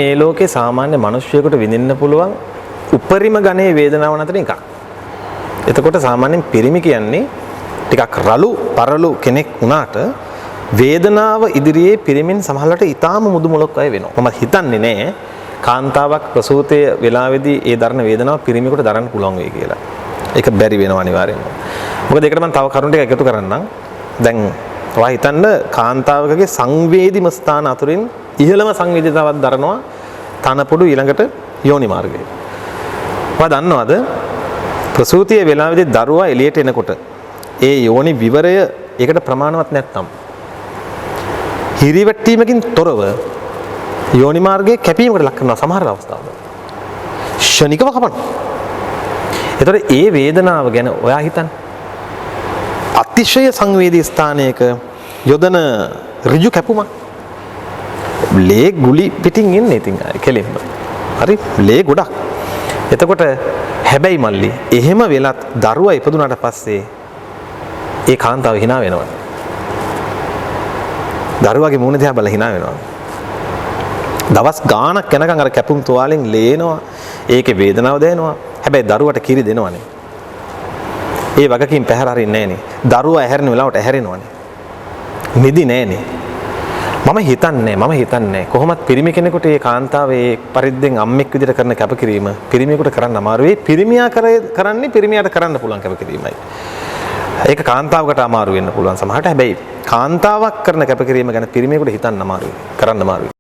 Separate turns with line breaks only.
මේ ලෝකේ සාමාන්‍ය මිනිස්සුයෙකුට විඳින්න පුළුවන් උපරිම ගණයේ වේදනාව නැතර එකක්. එතකොට සාමාන්‍යයෙන් පිරිමි කියන්නේ ටිකක් රළු පරළු කෙනෙක් වුණාට වේදනාව ඉදිරියේ පිරිමින් සමහරවිට ඊටාම මුදු මොලොක් අය වෙනවා. මම හිතන්නේ නෑ කාන්තාවක් ප්‍රසූතය වෙලාවේදී ඒ දරන වේදනාව පිරිමියෙකුට දරන්න පුළුවන් වෙයි කියලා. ඒක බැරි වෙනවා අනිවාර්යෙන්ම. මොකද ඒකට මම තව කරුණු ටික එකතු කරන්නම්. දැන් ඔයා හිතන්න කාන්තාවකගේ සංවේදීම ස්ථාන අතුරින් ඉහළම සංවේදීතාවක් දරනවා තනපොඩු ඊළඟට යෝනි මාර්ගය. ඔයා දන්නවද ප්‍රසූතිය වෙලාවේදී දරුවා එළියට එනකොට ඒ යෝනි විවරය ඒකට ප්‍රමාණවත් නැත්නම් හිරිවැටීමකින් තොරව යෝනි මාර්ගයේ කැපීමකට ලක් කරනවා සමහර අවස්ථාවල. ශනිකව කපනවා. ඒතර ඒ වේදනාව ගැන ඔයා හිතන්න. අතිශය සංවේදී ස්ථානයක යොදන ඍජු කැපුමක්. ලේ ගුලි පිටින් ඉන්නේ ඉතින් කෙලින්ම. හරි ලේ ගොඩක්. එතකොට හැබැයි මල්ලි එහෙම වෙලත් දරුවා ඉපදුනාට පස්සේ ඒ කාන්තාව hina වෙනවා. දරුවාගේ මූණ දිහා බලලා hina වෙනවා. දවස් ගාණක් යනකම් අර කැපුම් තුවාලෙන් ලේනවා. ඒකේ වේදනාව දැනෙනවා. හැබැයි දරුවට කිරි දෙනවනේ. ඒ වගකීම් පැහැර හරින්නේ නැහනේ. දරුවා ඇහැරෙන වෙලාවට ඇහැරෙනවනේ. නිදි නැහනේ. මම හිතන්නේ කොහොමත් පිරිමි කෙනෙකුට මේ කාන්තාවේ පරිද්දෙන් අම්මෙක් විදිහට කරන කැපකිරීම පිරිමියෙකුට කරන්න අමාරුයි. පිරිමියා කරන්නේ පිරිමියාට කරන්න පුළුවන් කැපකිරීමයි. ඒක කාන්තාවකට අමාරු වෙන්න පුළුවන් සමහරට. හැබැයි කාන්තාවක් කරන කැපකිරීම ගැන පිරිමියෙකුට හිතන්න අමාරුයි. කරන්න අමාරුයි.